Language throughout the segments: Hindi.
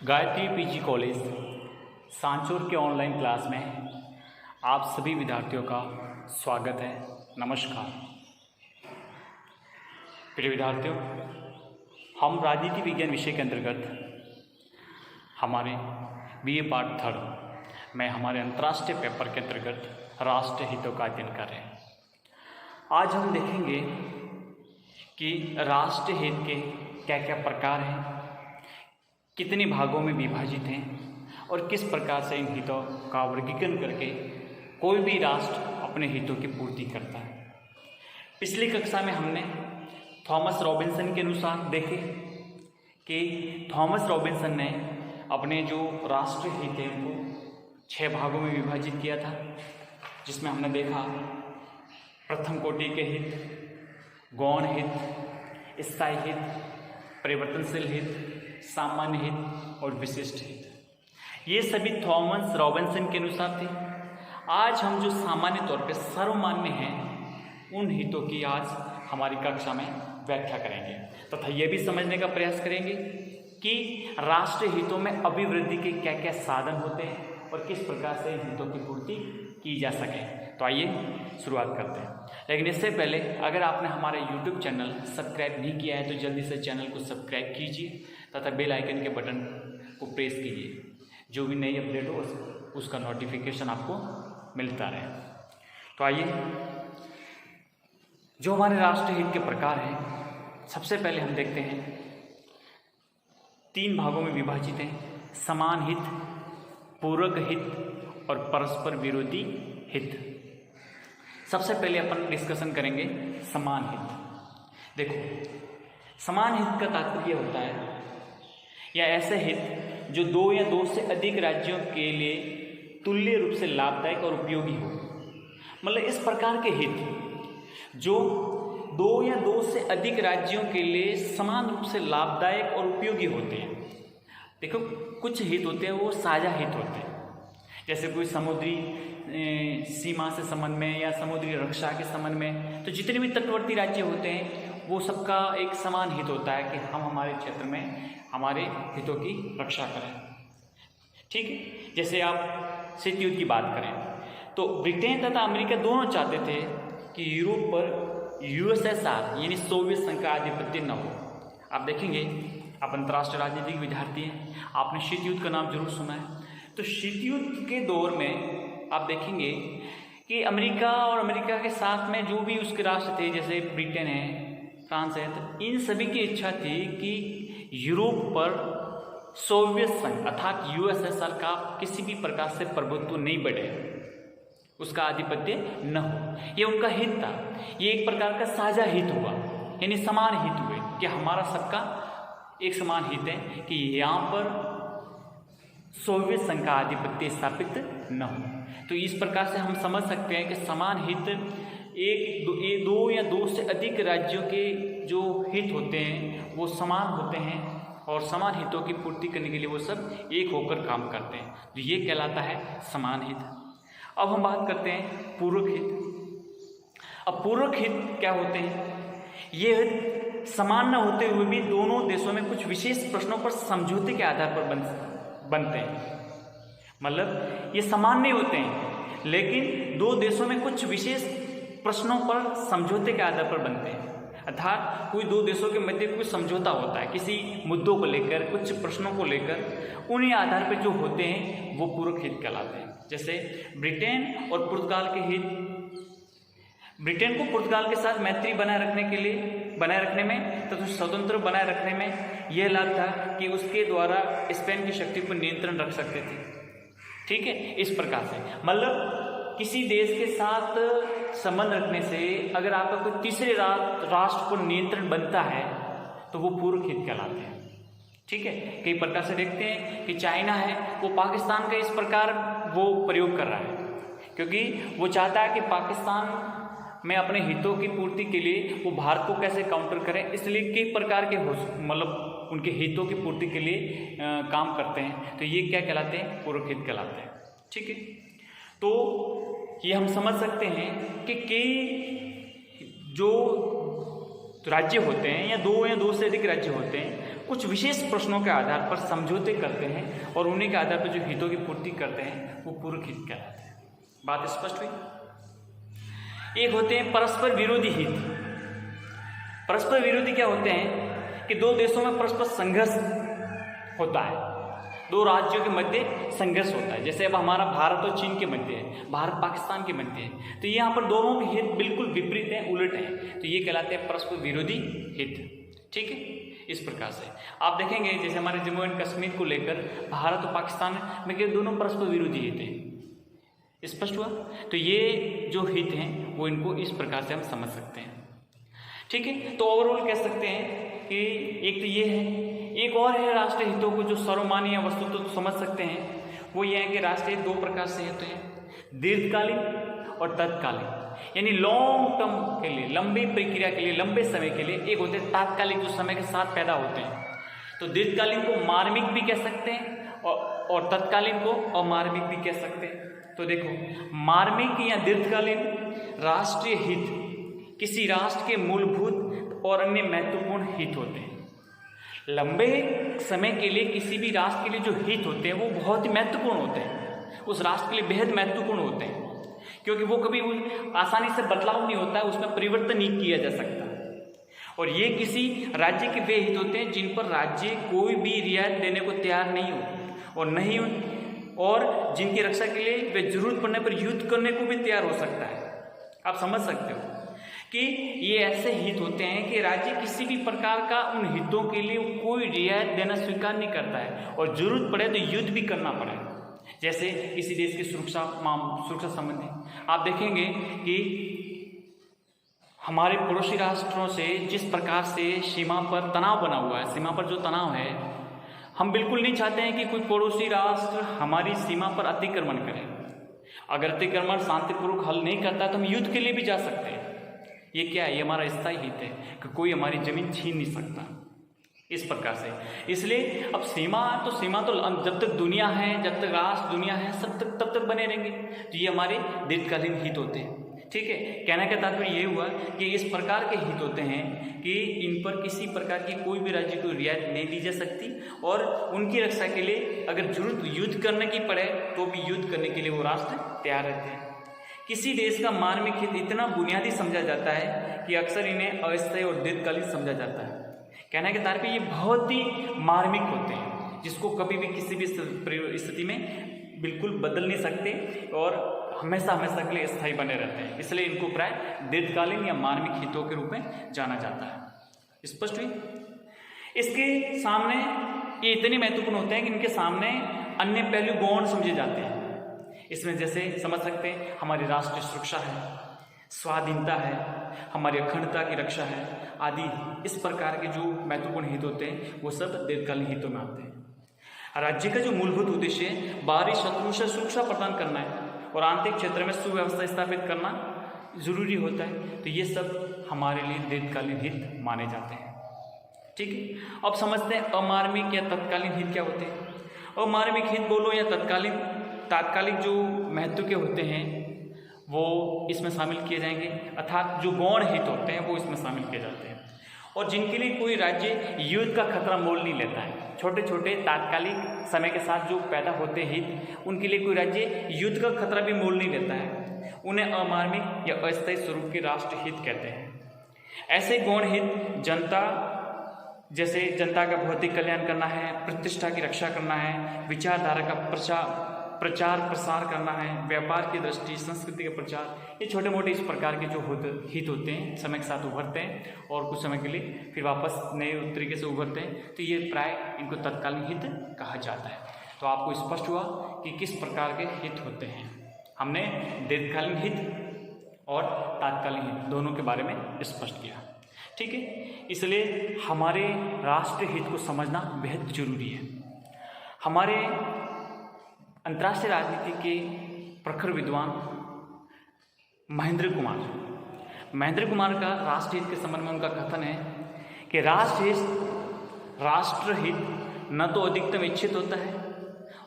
गायत्री पीजी कॉलेज सांचौर के ऑनलाइन क्लास में आप सभी विद्यार्थियों का स्वागत है। नमस्कार। प्रिय विद्यार्थियों, हम राजनीति विज्ञान विषय के अंतर्गत हमारे बीए पार्ट थर्ड में हमारे अंतर्राष्ट्रीय पेपर के अंतर्गत राष्ट्र हितों का अध्ययन कर रहे हैं। आज हम देखेंगे कि राष्ट्र हित के क्या क्या प्रकार हैं, कितने भागों में विभाजित हैं और किस प्रकार से इन हितों का वर्गीकरण करके कोई भी राष्ट्र अपने हितों की पूर्ति करता है। पिछली कक्षा में हमने थॉमस रॉबिन्सन के अनुसार देखे कि थॉमस रॉबिन्सन ने अपने जो राष्ट्रीय हित हैं उनको 6 भागों में विभाजित किया था, जिसमें हमने देखा प्रथम कोटि के हित, गौण हित, स्थायी हित, परिवर्तनशील हित, सामान्य हित और विशिष्ट हित। ये सभी थॉमस रॉबिन्सन के अनुसार थे। आज हम जो सामान्य तौर पर सर्वमान्य हैं उन हितों की आज हमारी कक्षा में व्याख्या करेंगे तथा ये भी समझने का प्रयास करेंगे कि राष्ट्रीय हितों में अभिवृद्धि के क्या क्या साधन होते हैं और किस प्रकार से इन हितों की पूर्ति की जा सके। तो आइए शुरुआत करते हैं। लेकिन इससे पहले अगर आपने हमारा YouTube चैनल सब्सक्राइब नहीं किया है तो जल्दी से चैनल को सब्सक्राइब कीजिए तथा बेल आइकन के बटन को प्रेस कीजिए। जो भी नई अपडेट हो उसका नोटिफिकेशन आपको मिलता रहे। तो आइए, जो हमारे राष्ट्रीय हित के प्रकार हैं, सबसे पहले हम देखते हैं 3 भागों में विभाजित हैं: समान हित, पूरक हित और परस्पर विरोधी हित। सबसे पहले अपन डिस्कशन करेंगे समान हित। देखो, समान हित का तात्पर्य होता है या ऐसे हित जो 2 या 2 से अधिक राज्यों के लिए तुल्य रूप से लाभदायक और उपयोगी हो। मतलब इस प्रकार के हित जो 2 या 2 से अधिक राज्यों के लिए समान रूप से लाभदायक और उपयोगी होते हैं। देखो, कुछ हित होते हैं वो साझा हित होते हैं, जैसे कोई समुद्री सीमा से संबंध में या समुद्री रक्षा के संबंध में। तो जितने भी तटवर्ती राज्य होते हैं वो सबका एक समान हित होता है कि हम हमारे क्षेत्र में हमारे हितों की रक्षा करें। ठीक है, जैसे आप शीत युद्ध की बात करें तो ब्रिटेन तथा अमेरिका दोनों चाहते थे कि यूरोप पर यूएसएसआर यानी सोवियत संघ का आधिपत्य न हो। आप देखेंगे, आप अंतर्राष्ट्रीय राजनीति के विद्यार्थी हैं, आपने शीत युद्ध का नाम जरूर सुना है। तो शीत युद्ध के दौर में आप देखेंगे कि अमेरिका और अमेरिका के साथ में जो भी उसके राष्ट्र थे, जैसे ब्रिटेन है, फ्रांस है, तो इन सभी की इच्छा थी कि यूरोप पर सोवियत संघ अर्थात यूएसएसआर का किसी भी प्रकार से प्रभुत्व नहीं बढ़े, उसका आधिपत्य न हो। ये उनका हित था। ये एक प्रकार का साझा हित हुआ, यानी समान हित हुए कि हमारा सबका एक समान हित है कि यहाँ पर सोवियत संघ का आधिपत्य स्थापित न हो। तो इस प्रकार से हम समझ सकते हैं कि समान हित एक 2 या 2 से अधिक राज्यों के जो हित होते हैं वो समान होते हैं और समान हितों की पूर्ति करने के लिए वो सब एक होकर काम करते हैं। तो ये कहलाता है समान हित। अब हम बात करते हैं पूरक हित। अब पूरक हित क्या होते हैं? ये हित समान न होते हुए भी दोनों देशों में कुछ विशेष प्रश्नों पर समझौते के आधार पर बनते हैं। मतलब ये समान नहीं होते हैं, लेकिन 2 देशों में कुछ विशेष प्रश्नों पर समझौते के आधार पर बनते हैं। अर्थात कोई 2 देशों के मध्य कोई समझौता होता है किसी मुद्दों को लेकर, कुछ प्रश्नों को लेकर, उन्हीं आधार पर जो होते हैं वो पूरक हित कहलाते हैं। जैसे ब्रिटेन और पुर्तगाल के हित, ब्रिटेन को पुर्तगाल के साथ मैत्री बनाए रखने में तथा स्वतंत्र बनाए रखने में यह लाभ था कि उसके द्वारा स्पेन की शक्ति पर नियंत्रण रख सकते थे। ठीक है, इस प्रकार से मतलब किसी देश के साथ संबंध रखने से अगर आपका कोई तीसरे राष्ट्र पर नियंत्रण बनता है तो वो पूरक हित कहलाते हैं। ठीक है, कई प्रकार से देखते हैं कि चाइना है वो पाकिस्तान का इस प्रकार वो प्रयोग कर रहा है क्योंकि वो चाहता है कि पाकिस्तान में अपने हितों की पूर्ति के लिए वो भारत को कैसे काउंटर करें, इसलिए कई प्रकार के मतलब उनके हितों की पूर्ति के लिए काम करते हैं। तो ये क्या कहलाते हैं? पूरक हित कहलाते हैं। ठीक है, तो ये हम समझ सकते हैं कि कई जो राज्य होते हैं या 2 से अधिक राज्य होते हैं कुछ विशेष प्रश्नों के आधार पर समझौते करते हैं और उन्हीं के आधार पर जो हितों की पूर्ति करते हैं वो पूरक हित कहलाते हैं। बात स्पष्ट हुई। एक होते हैं परस्पर विरोधी हित। परस्पर विरोधी क्या होते हैं कि दो देशों में परस्पर संघर्ष होता है, दो राज्यों के मध्य संघर्ष होता है। जैसे अब हमारा भारत और चीन के मध्य है, भारत पाकिस्तान के मध्य है, तो यहाँ पर दोनों के हित बिल्कुल विपरीत हैं, उलट हैं, तो ये कहलाते हैं परस्पर विरोधी हित। ठीक है, इस प्रकार से आप देखेंगे जैसे हमारे जम्मू एंड कश्मीर को लेकर भारत और पाकिस्तान में के दोनों परस्पर विरोधी हित हैं। स्पष्ट हुआ। तो ये जो हित हैं वो इनको इस प्रकार से हम समझ सकते हैं। ठीक है, तो ओवरऑल कह सकते हैं कि एक तो ये है, एक और है राष्ट्रीय हितों को जो सर्वमान्य वस्तु तो समझ सकते हैं। वो ये है कि राष्ट्रीय हित दो प्रकार से होते हैं, दीर्घकालीन और तत्कालीन। यानी लॉन्ग टर्म के लिए, लंबी प्रक्रिया के लिए, लंबे समय के लिए। एक होते हैं तात्कालिक जो समय के साथ पैदा होते हैं, तो दीर्घकालीन को मार्मिक भी कह सकते हैं और तत्कालीन को अमार्मिक भी कह सकते हैं। तो देखो, मार्मिक या दीर्घकालीन राष्ट्रीय हित किसी राष्ट्र के मूलभूत और अन्य महत्वपूर्ण हित होते हैं। लंबे समय के लिए किसी भी राष्ट्र के लिए जो हित होते हैं वो बहुत ही महत्वपूर्ण होते हैं, उस राष्ट्र के लिए बेहद महत्वपूर्ण होते हैं, क्योंकि वो कभी आसानी से बदलाव नहीं होता है, उसमें परिवर्तन नहीं किया जा सकता। और ये किसी राज्य के वे हित होते हैं जिन पर राज्य कोई भी रियायत देने को तैयार नहीं हो और जिनकी रक्षा के लिए वे जरूरत पड़ने पर युद्ध करने को भी तैयार हो सकता है। आप समझ सकते हो कि ये ऐसे हित होते हैं कि राज्य किसी भी प्रकार का उन हितों के लिए कोई रियायत देना स्वीकार नहीं करता है और जरूरत पड़े तो युद्ध भी करना पड़े। जैसे किसी देश की सुरक्षा संबंधी आप देखेंगे कि हमारे पड़ोसी राष्ट्रों से जिस प्रकार से सीमा पर तनाव बना हुआ है, सीमा पर जो तनाव है, हम बिल्कुल नहीं चाहते हैं कि कोई पड़ोसी राष्ट्र हमारी सीमा पर अतिक्रमण करे। अगर अतिक्रमण शांतिपूर्वक हल नहीं करता तो हम युद्ध के लिए भी जा सकते हैं। ये क्या है? ये हमारा स्थायी हित है कि कोई हमारी जमीन छीन नहीं सकता, इस प्रकार से। इसलिए अब सीमा तो जब तक दुनिया है, जब तक राष्ट्र दुनिया है, तब तक बने रहेंगे। तो ये हमारे दीर्घकालीन हित होते हैं। ठीक है, कहने का तात्पर्य ये हुआ कि इस प्रकार के हित होते हैं कि इन पर किसी प्रकार की कोई भी राज्य को रियायत नहीं दी जा सकती और उनकी रक्षा के लिए अगर जरूरत युद्ध करने की पड़े तो भी युद्ध करने के लिए वो राष्ट्र तैयार रहते हैं। किसी देश का मानविक हित इतना बुनियादी समझा जाता है कि अक्सर इन्हें अस्थायी और दीर्घकालीन समझा जाता है। कहने के तात्पर्य ये बहुत ही मार्मिक होते हैं जिसको कभी भी किसी भी स्थिति में बिल्कुल बदल नहीं सकते और हमेशा के लिए स्थायी बने रहते हैं। इसलिए इनको प्राय दीर्घकालीन या मार्मिक हितों के रूप में जाना जाता है। स्पष्ट हुई। इसके सामने ये इतने महत्वपूर्ण होते हैं कि इनके सामने अन्य पहलू गौण समझे जाते हैं। इसमें जैसे समझ सकते हैं हमारी राष्ट्रीय सुरक्षा है, स्वाधीनता है, हमारी अखंडता की रक्षा है आदि। इस प्रकार के जो महत्वपूर्ण हित होते हैं वो सब दीर्घकालीन हितों में आते हैं। राज्य का जो मूलभूत उद्देश्य है बाहरी शत्रु से सुरक्षा प्रदान करना है और आंतरिक क्षेत्र में सुव्यवस्था स्थापित करना जरूरी होता है। तो ये सब हमारे लिए दीर्घकालीन हित माने जाते हैं। ठीक है, अब समझते हैं अमार्मिक या तत्कालीन हित क्या होते हैं। अमार्मिक हित बोलो या तात्कालिक जो महत्व के होते हैं वो इसमें शामिल किए जाएंगे, अर्थात जो गौण हित होते हैं वो इसमें शामिल किए जाते हैं और जिनके लिए कोई राज्य युद्ध का खतरा मोल नहीं लेता है। छोटे छोटे तात्कालिक समय के साथ जो पैदा होते हित उनके लिए कोई राज्य युद्ध का खतरा भी मोल नहीं लेता है। उन्हें अमार्मिक या अस्थायी स्वरूप के राष्ट्र हित कहते हैं। ऐसे गौण हित जैसे जनता का भौतिक कल्याण करना है, प्रतिष्ठा की रक्षा करना है, विचारधारा का प्रचार प्रसार करना है, व्यापार की दृष्टि, संस्कृति का प्रचार, ये छोटे मोटे इस प्रकार के जो हित होते हैं समय के साथ उभरते हैं और कुछ समय के लिए फिर वापस नए तरीके से उभरते हैं। तो ये प्राय इनको तत्कालीन हित कहा जाता है। तो आपको स्पष्ट हुआ कि किस प्रकार के हित होते हैं। हमने दीर्घकालीन हित और तात्कालीन हित दोनों के बारे में स्पष्ट किया। ठीक है, इसलिए हमारे राष्ट्रीय हित को समझना बेहद जरूरी है। हमारे अंतर्राष्ट्रीय राजनीति के प्रखर विद्वान महेंद्र कुमार का राष्ट्रहित के संबंध में उनका कथन है कि राष्ट्रहित न तो अधिकतम इच्छित होता है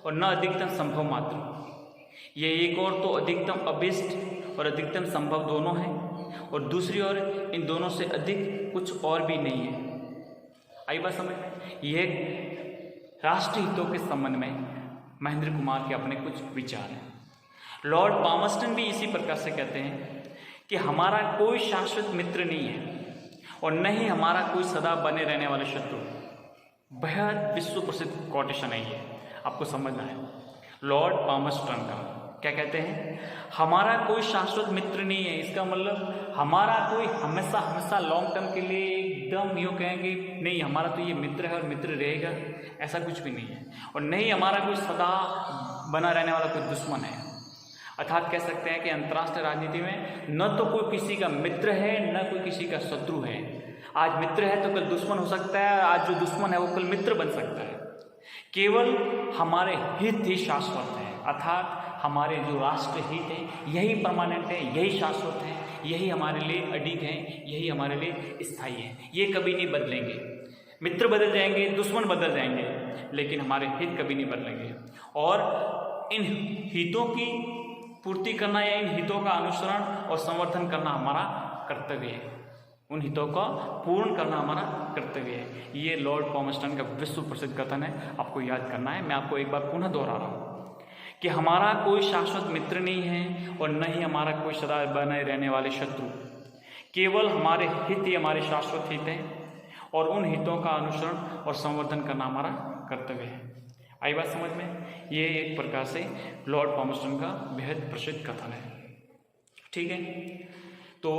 और न अधिकतम संभव मात्र। ये एक और तो अधिकतम अभिष्ट और अधिकतम संभव दोनों है और दूसरी ओर इन दोनों से अधिक कुछ और भी नहीं है। आई बात समझ में? यह राष्ट्रीय हितों के संबंध में महेंद्र कुमार के अपने कुछ विचार हैं। लॉर्ड पामस्टन भी इसी प्रकार से कहते हैं कि हमारा कोई शाश्वत मित्र नहीं है और न ही हमारा कोई सदा बने रहने वाले शत्रु। बेहद विश्व प्रसिद्ध कोटेशन है ये, आपको समझना है। लॉर्ड पामस्टन का क्या कहते हैं? हमारा कोई शाश्वत मित्र नहीं है। इसका मतलब हमारा कोई हमेशा लॉन्ग टर्म के लिए एकदम यूँ कहेंगे नहीं हमारा तो ये मित्र है और मित्र रहेगा, ऐसा कुछ भी नहीं है। और नहीं हमारा कोई सदा बना रहने वाला कोई दुश्मन है। अर्थात कह सकते हैं कि अंतर्राष्ट्रीय राजनीति में न तो कोई किसी का मित्र है न कोई किसी का शत्रु है। आज मित्र है तो कल दुश्मन हो सकता है, आज जो दुश्मन है वो कल मित्र बन सकता है। केवल हमारे हित ही शाश्वत है, अर्थात हमारे जो राष्ट्र हित है यही परमानेंट है, यही शाश्वत है, यही हमारे लिए अडिग है, यही हमारे लिए स्थायी है। ये कभी नहीं बदलेंगे। मित्र बदल जाएंगे, दुश्मन बदल जाएंगे, लेकिन हमारे हित कभी नहीं बदलेंगे। और इन हितों की पूर्ति करना या इन हितों का अनुसरण और संवर्धन करना हमारा कर्तव्य है। उन हितों का पूर्ण करना हमारा कर्तव्य है। ये लॉर्ड पामस्टन का विश्व प्रसिद्ध कथन है, आपको याद करना है। मैं आपको एक बार पुनः दोहरा रहा हूँ कि हमारा कोई शाश्वत मित्र नहीं है और न ही हमारा कोई सदा बने रहने वाले शत्रु। केवल हमारे हित ही हमारे शाश्वत हित हैं और उन हितों का अनुसरण और संवर्धन करना हमारा कर्तव्य है। आई बात समझ में? ये एक प्रकार से लॉर्ड पामस्टन का बेहद प्रसिद्ध कथन है। ठीक है, तो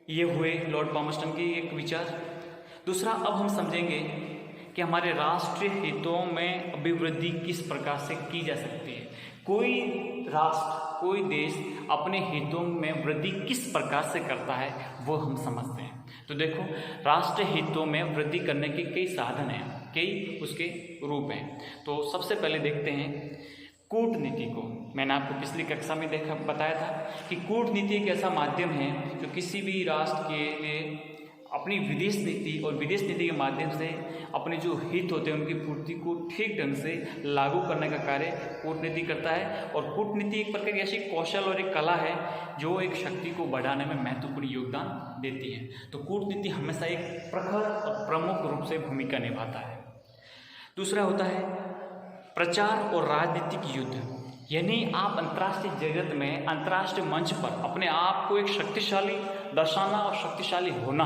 ये हुए लॉर्ड पामस्टन की एक विचार। दूसरा, अब हम समझेंगे कि हमारे राष्ट्रीय हितों में अभिवृद्धि किस प्रकार से की जा सकती है। कोई राष्ट्र, कोई देश अपने हितों में वृद्धि किस प्रकार से करता है वो हम समझते हैं। तो देखो, राष्ट्रीय हितों में वृद्धि करने के कई साधन हैं, कई उसके रूप हैं। तो सबसे पहले देखते हैं कूटनीति को। मैंने आपको पिछली कक्षा में बताया था कि कूटनीति एक ऐसा माध्यम है जो किसी भी राष्ट्र के लिए अपनी विदेश नीति और विदेश नीति के माध्यम से अपने जो हित होते हैं उनकी पूर्ति को ठीक ढंग से लागू करने का कार्य कूटनीति करता है। और कूटनीति एक प्रकार की ऐसी कौशल और एक कला है जो एक शक्ति को बढ़ाने में महत्वपूर्ण योगदान देती है। तो कूटनीति हमेशा एक प्रखर और प्रमुख रूप से भूमिका निभाता है। दूसरा होता है प्रचार और राजनीतिक युद्ध, यानी आप अंतर्राष्ट्रीय जगत में, अंतर्राष्ट्रीय मंच पर अपने आप को एक शक्तिशाली दर्शाना और शक्तिशाली होना,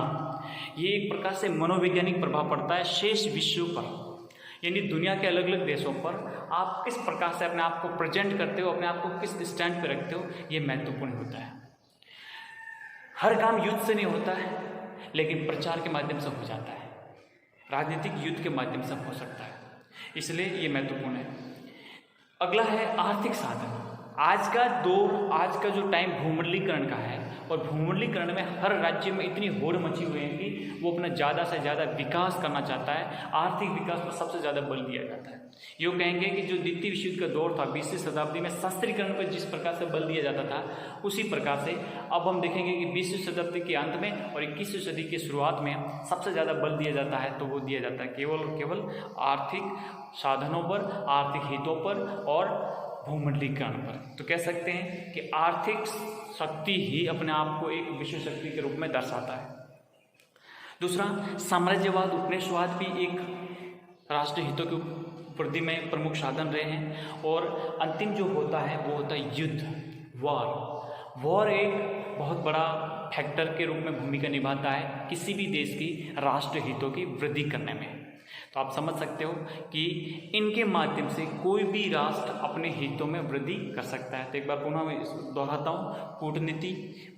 ये एक प्रकार से मनोवैज्ञानिक प्रभाव पड़ता है शेष विश्व पर। यानी दुनिया के अलग अलग देशों पर आप किस प्रकार से अपने आप को प्रेजेंट करते हो, अपने आप को किस स्टैंड पर रखते हो, ये महत्वपूर्ण होता है। हर काम युद्ध से नहीं होता है, लेकिन प्रचार के माध्यम से हो जाता है, राजनीतिक युद्ध के माध्यम से हो सकता है, इसलिए ये महत्वपूर्ण है। अगला है आर्थिक साधन। आज का दौर, आज का जो टाइम भूमंडलीकरण का है और भूमंडलीकरण में हर राज्य में इतनी होड़ मची हुई है कि वो अपना ज़्यादा से ज़्यादा विकास करना चाहता है। आर्थिक विकास पर सबसे ज़्यादा बल दिया जाता है। यूँ कहेंगे कि जो द्वितीय विश्व युद्ध का दौर था 20वीं शताब्दी में शस्त्रीकरण पर जिस प्रकार से बल दिया जाता था, उसी प्रकार से अब हम देखेंगे कि 20वीं शताब्दी के अंत में और 21वीं सदी की शुरुआत में सबसे ज़्यादा बल दिया जाता है। तो वो दिया जाता है केवल और केवल आर्थिक साधनों पर, आर्थिक हितों पर और भूमंडलीकरण पर। तो कह सकते हैं कि आर्थिक शक्ति ही अपने आप को एक विश्व शक्ति के रूप में दर्शाता है। दूसरा, साम्राज्यवाद, उपनिवेशवाद भी एक राष्ट्रीय हितों की वृद्धि में प्रमुख साधन रहे हैं। और अंतिम जो होता है वो होता है युद्ध, वॉर। वॉर एक बहुत बड़ा फैक्टर के रूप में भूमिका निभाता है किसी भी देश की राष्ट्रीय हितों की वृद्धि करने में। तो आप समझ सकते हो कि इनके माध्यम से कोई भी राष्ट्र अपने हितों में वृद्धि कर सकता है। तो एक बार पुनः मैं दोहराता हूँ, कूटनीति,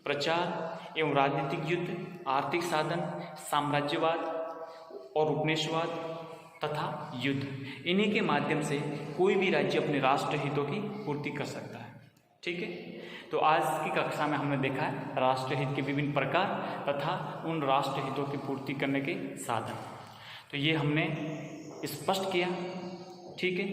प्रचार एवं राजनीतिक युद्ध, आर्थिक साधन, साम्राज्यवाद और उपनिवेशवाद तथा युद्ध, इन्हीं के माध्यम से कोई भी राज्य अपने राष्ट्रीय हितों की पूर्ति कर सकता है। ठीक है, तो आज की कक्षा में हमने देखा है राष्ट्रीय हित के विभिन्न प्रकार तथा उन राष्ट्रीय हितों की पूर्ति करने के साधन। तो ये हमने स्पष्ट किया। ठीक है।